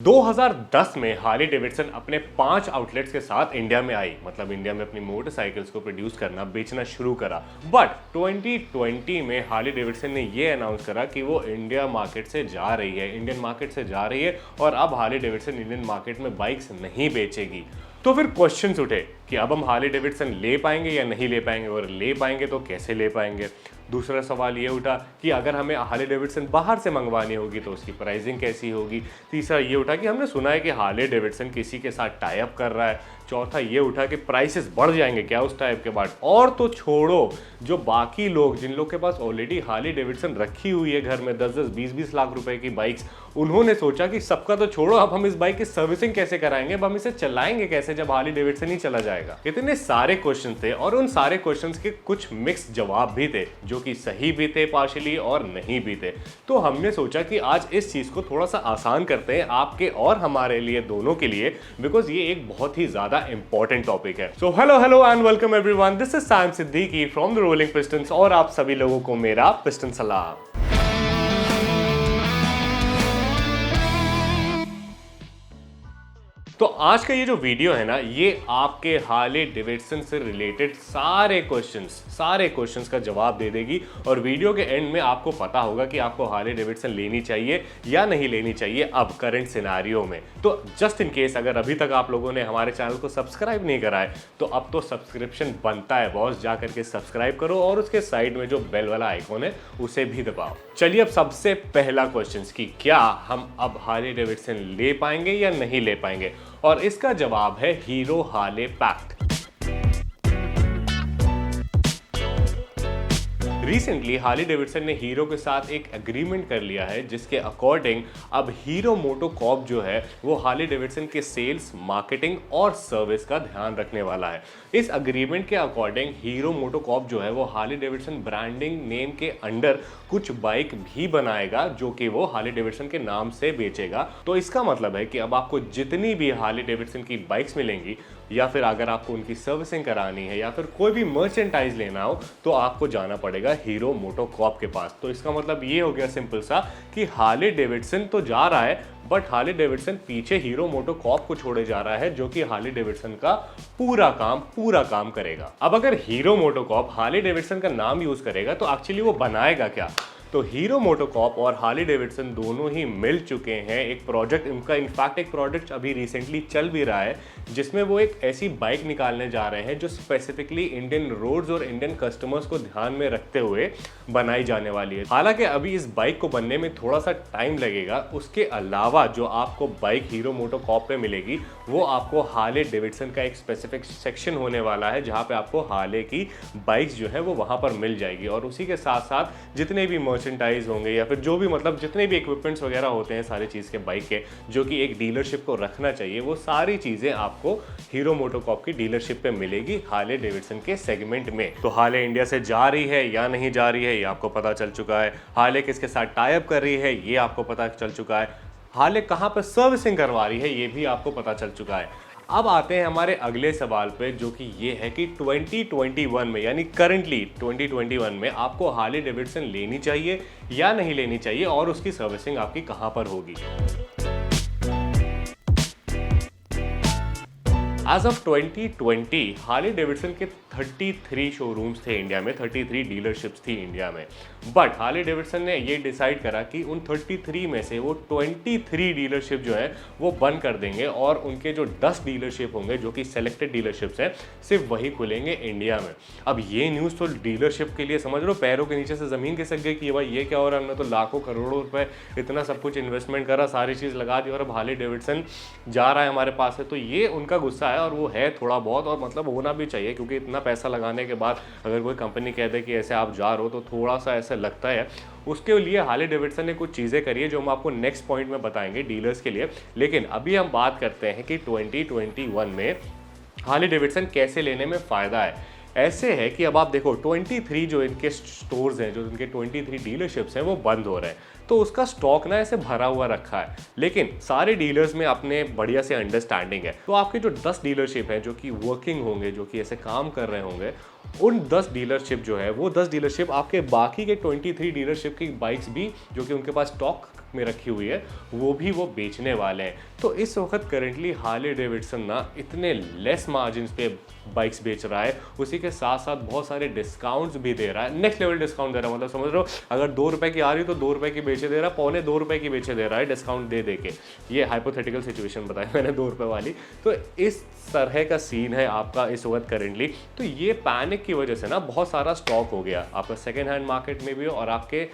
2010 में Harley Davidson अपने 5 outlets के साथ इंडिया में आई। मतलब इंडिया में अपनी मोटरसाइकिल्स को प्रोड्यूस करना, बेचना शुरू करा। बट 2020 में हार्ले डेविडसन ने ये अनाउंस करा कि वो इंडियन मार्केट से जा रही है और अब हार्ले डेविडसन इंडियन मार्केट में बाइक्स नहीं बेचेगी। तो फिर क्वेश्चंस उठे कि अब हम हार्ले डेविडसन ले पाएंगे या नहीं ले पाएंगे, और ले पाएंगे तो कैसे ले पाएंगे। दूसरा सवाल ये उठा कि अगर हमें हार्ले डेविडसन बाहर से मंगवानी होगी तो उसकी प्राइसिंग कैसी होगी। तीसरा ये उठा कि हमने सुना है कि हार्ले डेविडसन किसी के साथ टाई अप कर रहा है। चौथा ये उठा कि प्राइसेस बढ़ जाएंगे क्या उस टाइप के बाद। और तो छोड़ो, जो बाकी लोग जिन लोग के पास ऑलरेडी हार्ले डेविडसन रखी हुई है घर में 10-10, 20-20 लाख रुपए की बाइक्स, उन्होंने सोचा कि सबका तो छोड़ो, अब हम इस बाइक की सर्विसिंग कैसे कराएंगे, अब हम इसे चलाएंगे कैसे जब हार्ले डेविडसन ही चला जाएगा। इतने सारे क्वेश्चन थे और उन सारे क्वेश्चन के कुछ मिक्स जवाब भी थे जो कि सही भी थे पार्शियली और नहीं भी थे। तो हमने सोचा कि आज इस चीज को थोड़ा सा आसान करते हैं आपके और हमारे लिए, दोनों के लिए, बिकॉज ये एक बहुत ही ज्यादा इंपॉर्टेंट टॉपिक है। So hello and welcome everyone, this is Sam Siddiqui from the rolling pistons और आप सभी लोगों को मेरा पिस्टन सलाम। तो आज का ये जो वीडियो है ना, ये आपके हार्ले डेविडसन से रिलेटेड सारे क्वेश्चंस का जवाब दे देगी। और वीडियो के एंड में आपको पता होगा कि आपको हार्ले डेविडसन लेनी चाहिए या नहीं लेनी चाहिए अब करंट सिनेरियो में। तो जस्ट इन केस अगर अभी तक आप लोगों ने हमारे चैनल को सब्सक्राइब नहीं करा है तो अब तो सब्सक्रिप्शन बनता है बॉस, जा करके सब्सक्राइब करो और उसके साइड में जो बेल वाला आइकॉन है उसे भी दबाओ। चलिए अब सबसे पहला क्वेश्चन कि क्या हम अब हार्ले डेविडसन ले पाएंगे या नहीं ले पाएंगे, और इसका जवाब है Hero Harley pact. Recently Harley Davidson ने हीरो के साथ एक एग्रीमेंट कर लिया है जिसके अकॉर्डिंग अब हीरो मोटोकॉर्प जो है वो हार्ले डेविडसन के सेल्स, मार्केटिंग और सर्विस का ध्यान रखने वाला है। इस एग्रीमेंट के अकॉर्डिंग हीरो मोटोकॉर्प जो है वो हार्ले डेविडसन ब्रांडिंग नेम के अंडर कुछ बाइक भी बनाएगा जो कि वो हार्ले डेविडसन के नाम से बेचेगा। तो इसका मतलब है कि अब आपको जितनी भी हार्ले डेविडसन की बाइक्स मिलेंगी, या फिर अगर आपको उनकी सर्विसिंग करानी है या फिर कोई भी मर्चेंटाइज लेना हो, तो आपको जाना पड़ेगा हीरो मोटोकॉर्प के पास। तो इसका मतलब ये हो गया सिंपल सा कि हार्ले डेविडसन तो जा रहा है, बट हार्ले डेविडसन पीछे हीरो मोटोकॉर्प को छोड़े जा रहा है जो कि हार्ले डेविडसन का पूरा काम करेगा। अब अगर हीरो मोटोकॉर्प हार्ले डेविडसन का नाम यूज करेगा तो एक्चुअली वो बनाएगा क्या? तो हीरो मोटोकॉर्प और हार्ले डेविडसन दोनों ही मिल चुके हैं एक प्रोजेक्ट, उनका इनफैक्ट एक प्रोजेक्ट अभी रिसेंटली चल भी रहा है जिसमें वो एक ऐसी बाइक निकालने जा रहे हैं जो स्पेसिफिकली इंडियन रोड्स और इंडियन कस्टमर्स को ध्यान में रखते हुए बनाई जाने वाली है। हालांकि अभी इस बाइक को बनने में थोड़ा सा टाइम लगेगा। उसके अलावा जो आपको बाइक हीरो मोटोकॉर्प पे मिलेगी वो आपको हार्ले डेविडसन का एक स्पेसिफिक सेक्शन होने वाला है जहाँ पे आपको हार्ले की बाइक्स जो है वो वहाँ पर मिल जाएगी। और उसी के साथ साथ जितने भी मर्चेंटाइज होंगे या फिर जो भी मतलब जितने भी इक्विपमेंट्स वगैरह होते हैं सारी चीज़ के बाइक के जो कि एक डीलरशिप को रखना चाहिए, वो सारी चीज़ें आपको हीरो मोटोकॉर्प की डीलरशिप पे मिलेगी हार्ले डेविडसन के सेगमेंट में। तो हार्ले इंडिया से जा रही है या नहीं जा रही है ये आपको पता चल चुका है। हार्ले किसके साथ टाई अप कर रही है ये आपको पता चल चुका है। हार्ले कहाँ पर सर्विसिंग करवा रही है ये भी आपको पता चल चुका है। अब आते हैं हमारे अगले सवाल पे जो कि ये है कि 2021 में यानी करंटली 2021 में आपको हार्ले डेविडसन लेनी चाहिए या नहीं लेनी चाहिए और उसकी सर्विसिंग आपकी कहां पर होगी। एज ऑफ 2020 हार्ले डेविडसन के 33 शोरूम्स थे इंडिया में, 33 डीलरशिप्स थी इंडिया में। बट हार्ले डेविडसन ने ये डिसाइड करा कि उन 33 में से वो 23 डीलरशिप जो है वो बंद कर देंगे और उनके जो 10 डीलरशिप होंगे जो कि सेलेक्टेड डीलरशिप्स हैं सिर्फ वही खुलेंगे इंडिया में। अब ये न्यूज़ तो डीलरशिप के लिए समझ लो पैरों के नीचे से ज़मीन खिसक गई कि भाई ये क्या हो रहा है, हमने तो लाखों करोड़ों रुपए इतना सब कुछ इन्वेस्टमेंट करा, सारी चीज़ लगा दी और अब हार्ले डेविडसन जा रहा है हमारे पास है। तो ये उनका गुस्सा है और वो है थोड़ा बहुत, और मतलब होना भी चाहिए क्योंकि इतना पैसा लगाने के बाद अगर कोई कंपनी कह दे कि ऐसे आप जा रहे हो तो थोड़ा सा ऐसा लगता है। उसके लिए हार्ले डेविडसन ने कुछ चीज़ें करी है जो हम आपको नेक्स्ट पॉइंट में बताएंगे डीलर्स के लिए। लेकिन अभी हम बात करते हैं कि 2021 में हार्ले डेविडसन कैसे लेने में फ़ायदा है। ऐसे है कि अब आप देखो 23 जो इनके स्टोर्स हैं, जो इनके 23 डीलरशिप्स हैं वो बंद हो रहे हैं, तो उसका स्टॉक ना ऐसे भरा हुआ रखा है। लेकिन सारे डीलर्स में अपने बढ़िया से अंडरस्टैंडिंग है। तो आपके जो 10 डीलरशिप हैं जो कि वर्किंग होंगे, जो कि ऐसे काम कर रहे होंगे, उन 10 डीलरशिप जो है वो 10 डीलरशिप आपके बाकी के 23 डीलरशिप की बाइक्स भी जो कि उनके पास स्टॉक में रखी हुई है वो भी वो बेचने वाले हैं। तो इस वक्त करेंटली हार्ले डेविडसन ना इतने लेस मार्जिन पे बाइक्स बेच रहा है, उसी के साथ साथ बहुत सारे डिस्काउंट्स भी दे रहा है, नेक्स्ट लेवल डिस्काउंट दे रहा है। मतलब समझ रहे हो, अगर 2 रुपए की आ रही तो 2 रुपए की बेचे दे रहा है, पौने 2 रुपए की बेचे दे रहा है डिस्काउंट दे के। ये हाइपोथेटिकल सिचुएशन बताई मैंने 2 रुपए वाली। तो इस तरह का सीन है आपका इस वक्त करेंटली। तो ये पैनिक की वजह से ना बहुत सारा स्टॉक हो गया आपका सेकेंड हैंड मार्केट में भी और आपके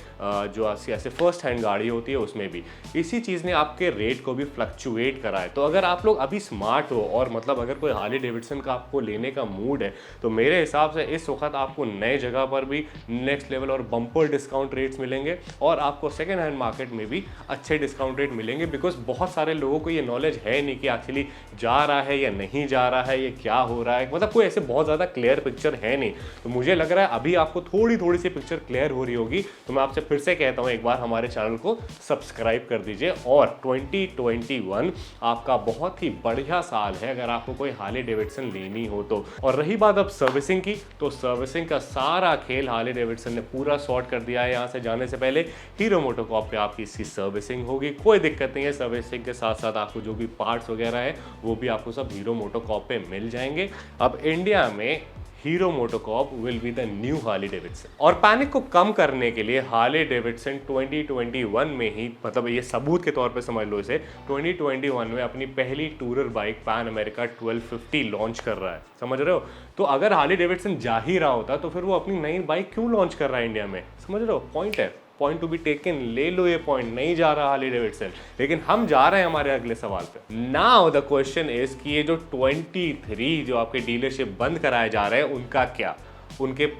जो ऐसे फर्स्ट हैंड गाड़ी होती है उसमें भी। इसी चीज़ ने आपके रेट को भी फ्लक्चुएट करा है। तो अगर आप लोग अभी स्मार्ट हो और मतलब अगर कोई हार्ले डेविडसन का आपको लेने का मूड है तो मेरे हिसाब से इस वक्त आपको नए जगह पर भी नेक्स्ट लेवल और बम्पर डिस्काउंट रेट्स मिलेंगे और आपको सेकेंड हैंड मार्केट में भी अच्छे डिस्काउंट रेट मिलेंगे। बिकॉज बहुत सारे लोगों को ये नॉलेज है नहीं कि एक्चुअली जा रहा है या नहीं जा रहा है, ये क्या हो रहा है, मतलब कोई ऐसे बहुत ज़्यादा क्लियर पिक्चर है नहीं। तो मुझे लग रहा है अभी आपको थोड़ी सी पिक्चर क्लियर हो रही होगी। तो मैं आपसे फिर से कहता हूँ एक बार हमारे चैनल को सब्सक्राइब कर दीजिए। और 2021 आपका बहुत ही बढ़िया साल है अगर आपको कोई हार्ले डेविडसन लेनी हो तो। और रही बात अब सर्विसिंग की, तो सर्विसिंग का सारा खेल हार्ले डेविडसन ने पूरा सॉर्ट कर दिया है। यहाँ से जाने से पहले हीरो मोटोकॉर्प पे आपकी इसकी सर्विसिंग होगी, कोई दिक्कत नहीं है। सर्विसिंग के साथ साथ आपको जो भी पार्ट्स वगैरह है वो भी आपको सब हीरो मोटोकॉर्प पे मिल जाएंगे। अब इंडिया में hero MotoCorp will be the new Harley Davidson. और पैनिक को कम करने के लिए हार्ले डेविडसन 2021 में ही, मतलब ये सबूत के तौर पे समझ लो इसे, 2021 में अपनी पहली tourer bike pan America 1250 launch कर रहा है। समझ रहे हो? तो अगर हार्ले डेविडसन जा ही रहा होता तो फिर वो अपनी नई बाइक क्यों लॉन्च कर रहा है इंडिया में? समझ रहे हो? पॉइंट है, पॉइंट टू बी टेकन, ले लो ये पॉइंट। नहीं जा रहा हार्ले डेविडसन, लेकिन हम जा रहे हैं हमारे अगले सवाल पे। नाउ द क्वेश्चन इज कि ये जो 23 जो आपके डीलरशिप बंद कराए जा रहे हैं उनका क्या, उनके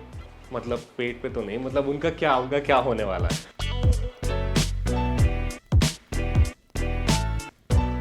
मतलब पेट पे तो नहीं, मतलब उनका क्या होने वाला है?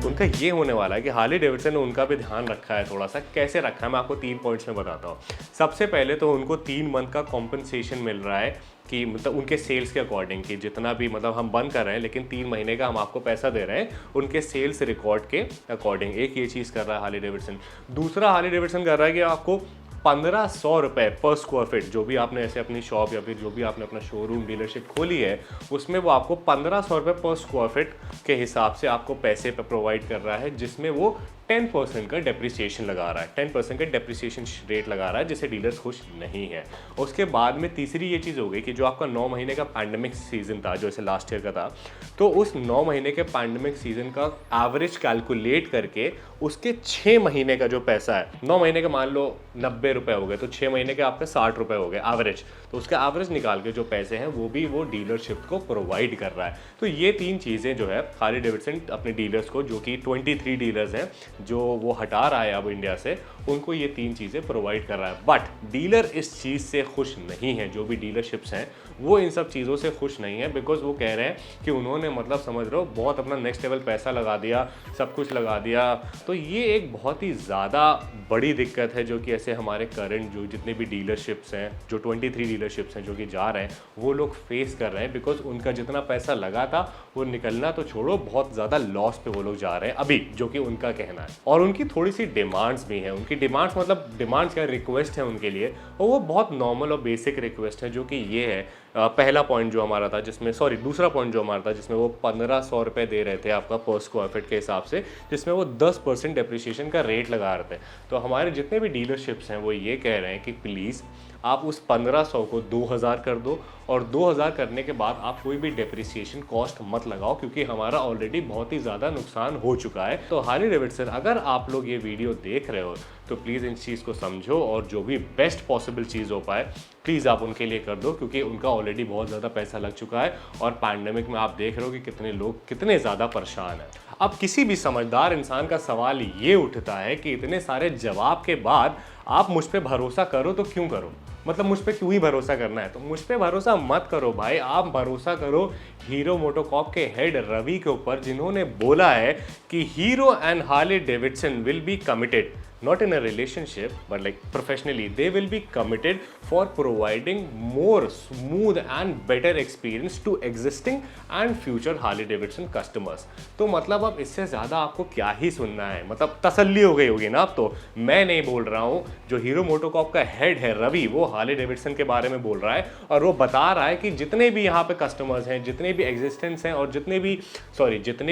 उनका ये होने वाला है कि हार्ले डेविडसन ने उनका भी ध्यान रखा है थोड़ा सा। कैसे रखा है मैं आपको 3 पॉइंट्स में बताता हूँ। सबसे पहले तो उनको 3 मंथ का कॉम्पनसेशन मिल रहा है कि मतलब उनके सेल्स के अकॉर्डिंग कि जितना भी मतलब हम बंद कर रहे हैं लेकिन 3 महीने का हम आपको पैसा दे रहे हैं उनके सेल्स रिकॉर्ड के अकॉर्डिंग। एक ये चीज़ कर रहा है हार्ले डेविडसन। दूसरा हार्ले डेविडसन कर रहा है कि आपको 1500 रुपये पर स्क्वायर फीट, जो भी आपने ऐसे अपनी शॉप या फिर जो भी आपने अपना शोरूम डीलरशिप खोली है उसमें वो आपको 1500 रुपये पर स्क्वायर फीट के हिसाब से आपको पैसे पे प्रोवाइड कर रहा है, जिसमें वो 10% का डेप्रिसिएशन लगा रहा है, 10% का डेप्रिसिएशन रेट लगा रहा है, जिससे डीलर्स खुश नहीं है। उसके बाद में तीसरी ये चीज़ हो गई कि जो आपका 9 महीने का पैंडमिक सीजन था, जो ऐसे लास्ट ईयर का था, तो उस 9 महीने के पैंडमिक सीजन का एवरेज कैलकुलेट करके उसके 6 महीने का जो पैसा है, 9 महीने का मान लो 90 रुपये हो गए तो 6 महीने के आपके 60 रुपये हो गए एवरेज, तो उसका एवरेज निकाल के जो पैसे हैं वो भी वो डीलरशिप को प्रोवाइड कर रहा है। तो ये 3 चीज़ें जो है हार्ले डेविडसन अपने डीलर्स को, जो कि 23 डीलर्स हैं जो वो हटा रहा है अब इंडिया से, उनको ये 3 चीज़ें प्रोवाइड कर रहा है। बट डीलर इस चीज़ से खुश नहीं है, जो भी डीलरशिप्स हैं वो इन सब चीज़ों से खुश नहीं है। बिकॉज वो कह रहे हैं कि उन्होंने मतलब समझ रहे हो बहुत अपना नेक्स्ट लेवल पैसा लगा दिया, सब कुछ लगा दिया। तो ये एक बहुत ही ज़्यादा बड़ी दिक्कत है जो कि ऐसे हमारे करंट जो जितने भी डीलरशिप्स हैं, जो 23 डीलरशिप्स हैं जो कि जा रहे हैं, वो लोग फेस कर रहे हैं। बिकॉज उनका जितना पैसा लगा था वो निकलना तो छोड़ो, बहुत ज़्यादा लॉस पे वो लोग जा रहे हैं अभी, जो कि उनका कहना है। और उनकी थोड़ी सी डिमांड्स भी हैं। उनकी डिमांड्स मतलब डिमांड्स क्या, रिक्वेस्ट है उनके लिए, और वो बहुत नॉर्मल और बेसिक रिक्वेस्ट है, जो कि ये है पहला पॉइंट जो हमारा था जिसमें, सॉरी दूसरा पॉइंट जो हमारा था जिसमें वो 1500 रुपये दे रहे थे आपका पर स्क्वायर फीट के हिसाब से, जिसमें वो 10% डेप्रिसिएशन का रेट लगा रहे थे। तो हमारे जितने भी डीलरशिप्स हैं वो ये कह रहे हैं कि प्लीज़ आप उस 1500 को 2000 कर दो, और 2000 करने के बाद आप कोई भी डेप्रिसिएशन कॉस्ट मत लगाओ, क्योंकि हमारा ऑलरेडी बहुत ही ज़्यादा नुकसान हो चुका है। तो हार्ले डेविडसन, अगर आप लोग ये वीडियो देख रहे हो तो प्लीज़ इन चीज़ को समझो और जो भी बेस्ट पॉसिबल चीज़ हो पाए प्लीज़ आप उनके लिए कर दो, क्योंकि उनका ऑलरेडी बहुत ज़्यादा पैसा लग चुका है और पैंडेमिक में आप देख रहे हो कि कितने लोग कितने ज़्यादा परेशान हैं। अब किसी भी समझदार इंसान का सवाल ये उठता है कि इतने सारे जवाब के बाद आप मुझ पर भरोसा करो तो क्यों करो, मतलब मुझ पर क्यों ही भरोसा करना है? तो मुझ पर भरोसा मत करो भाई, आप भरोसा करो हीरो मोटोकॉर्प के हेड रवि के ऊपर, जिन्होंने बोला है कि hero and Harley Davidson will be committed not in a relationship but like professionally, they will be committed for providing more smooth and better experience to existing and future Harley Davidson customers. तो मतलब अब इससे ज़्यादा आपको क्या ही सुनना है, मतलब तसल्ली हो गई होगी ना। अब तो मैं नहीं बोल रहा हूँ, जो हीरो मोटोकॉर्प का हेड है रवि, वो हार्ले डेविडसन के बारे में बोल रहा है और वो बता रहा है कि जितने भी यहाँ पे कस्टमर्स हैं, जितने भी एग्जिस्टेंस हैं और जितने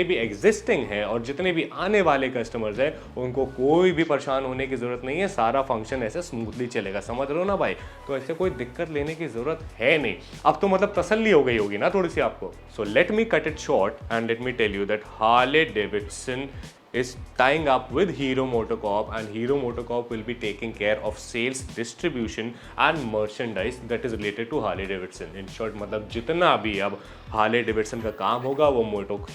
भी एग्जिस्टिंग हैं और जितने भी आने वाले कस्टमर्स हैं, उनको कोई भी परेशान होने की ज़रूरत नहीं है। सारा फंक्शन ऐसे स्मूथली चलेगा, समझ रहे हो ना भाई। तो ऐसे कोई दिक्कत लेने की ज़रूरत है नहीं। अब तो मतलब तसल्ली हो गई होगी ना थोड़ी सी आपको। So let me cut it short and let me tell you that Harley Davidson is tying up with Hero MotoCorp, and Hero MotoCorp will be taking care of sales, distribution and merchandise that is related to Harley Davidson. In short, मतलब जितना भी अब Harley Davidson का काम होगा वो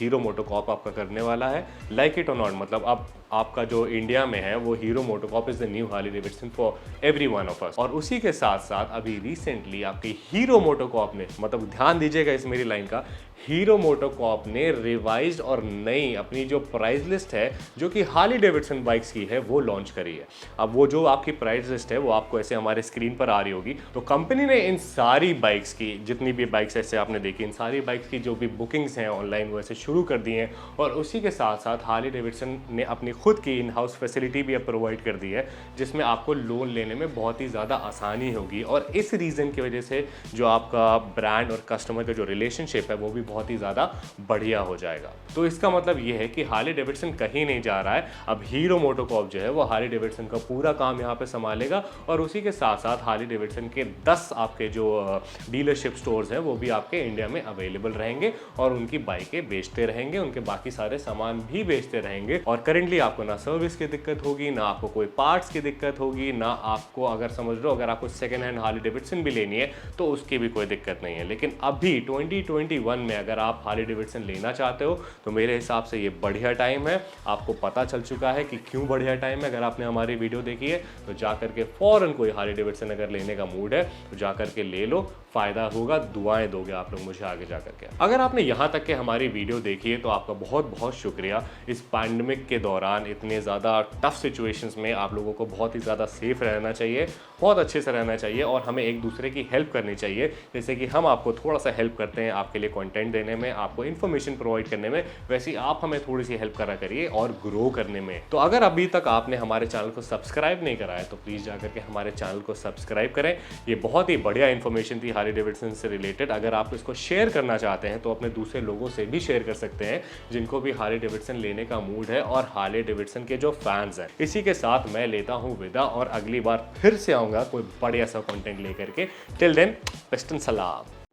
Hero MotoCorp आपका करने वाला है। Like it or not, मतलब अब आपका जो इंडिया में है वो hero MotoCorp is the new Harley Davidson for every one of us. और उसी के साथ साथ अभी रिसेंटली आपके हीरो मोटोकॉर्प ने, मतलब ध्यान दीजिएगा इस मेरी लाइन का, हीरो मोटोकॉर्प ने रिवाइज्ड और नई अपनी जो प्राइस लिस्ट है जो कि हार्ली डेविडसन बाइक्स की है वो लॉन्च करी है। अब वो जो आपकी प्राइस लिस्ट है वो आपको ऐसे हमारे स्क्रीन पर आ रही होगी। तो कंपनी ने इन सारी बाइक्स की, जितनी भी बाइक्स ऐसे आपने देखी, इन सारी बाइक्स की जो भी बुकिंग्स हैं ऑनलाइन वो ऐसे शुरू कर दी हैं। और उसी के साथ साथ हार्ली डेविडसन ने अपनी खुद की इन हाउस फैसिलिटी भी अब प्रोवाइड कर दी है, जिसमें आपको लोन लेने में बहुत ही ज़्यादा आसानी होगी। और इस रीज़न की वजह से जो आपका ब्रांड और कस्टमर का जो रिलेशनशिप है वो भी बहुत ही ज़्यादा बढ़िया हो जाएगा। तो इसका मतलब ये है कि हार्ली डेविडसन कहीं नहीं जा रहा है। अब हीरो मोटोकॉर्प जो है वो हार्ली डेविडसन का पूरा काम यहाँ पे संभालेगा। और उसी के साथ साथ हार्ली डेविडसन के 10 आपके जो डीलरशिप स्टोर्स हैं वो भी आपके इंडिया में अवेलेबल रहेंगे और उनकी बाइकें बेचते रहेंगे, उनके बाकी सारे सामान भी बेचते रहेंगे। और करेंटली आपको ना सर्विस की दिक्कत होगी, ना आपको कोई पार्ट्स की दिक्कत होगी, ना आपको, अगर समझ लो अगर आपको सेकेंड हैंड हार्ली डेविडसन भी लेनी है तो उसकी भी कोई दिक्कत नहीं है। लेकिन अभी 2021 में अगर आप हार्ली डेविडसन लेना चाहते हो तो मेरे हिसाब से ये बढ़िया टाइम है। आपको पता चल चुका है कि क्यों बढ़िया टाइम है। अगर आपने हमारी वीडियो देखी है तो जाकर के फौरन कोई हार्ली डेविडसन अगर लेने का मूड है तो जाकर के ले लो, फायदा होगा, दुआएं दोगे आप लोग मुझे आगे जाकर के। अगर आपने यहाँ तक के हमारी वीडियो देखी है तो आपका बहुत बहुत शुक्रिया। इस पैंडेमिक के दौरान इतने ज़्यादा टफ सिचुएशंस में आप लोगों को बहुत ही ज़्यादा सेफ रहना चाहिए, बहुत अच्छे से रहना चाहिए और हमें एक दूसरे की हेल्प करनी चाहिए। जैसे कि हम आपको थोड़ा सा हेल्प करते हैं आपके लिए कंटेंट देने में, आपको इन्फॉर्मेशन प्रोवाइड करने में, वैसे ही आप हमें थोड़ी सी हेल्प करा करिए और ग्रो करने में। तो अगर अभी तक आपने हमारे चैनल को सब्सक्राइब नहीं करा है तो प्लीज़ जाकर के हमारे चैनल को सब्सक्राइब करें। ये बहुत ही बढ़िया इन्फॉर्मेशन थी हार्ली डेविडसन से रिलेटेड। अगर आप इसको शेयर करना चाहते हैं तो अपने दूसरे लोगों से भी शेयर कर सकते हैं जिनको भी हार्ली डेविडसन लेने का मूड है और हार्ली डेविडसन के जो फैंस हैं। इसी के साथ मैं लेता हूँ विदा और अगली बार फिर से आऊँगा कोई बढ़िया सा कंटेंट लेकर के। टिल देन, बेस्ट एंड सलाम।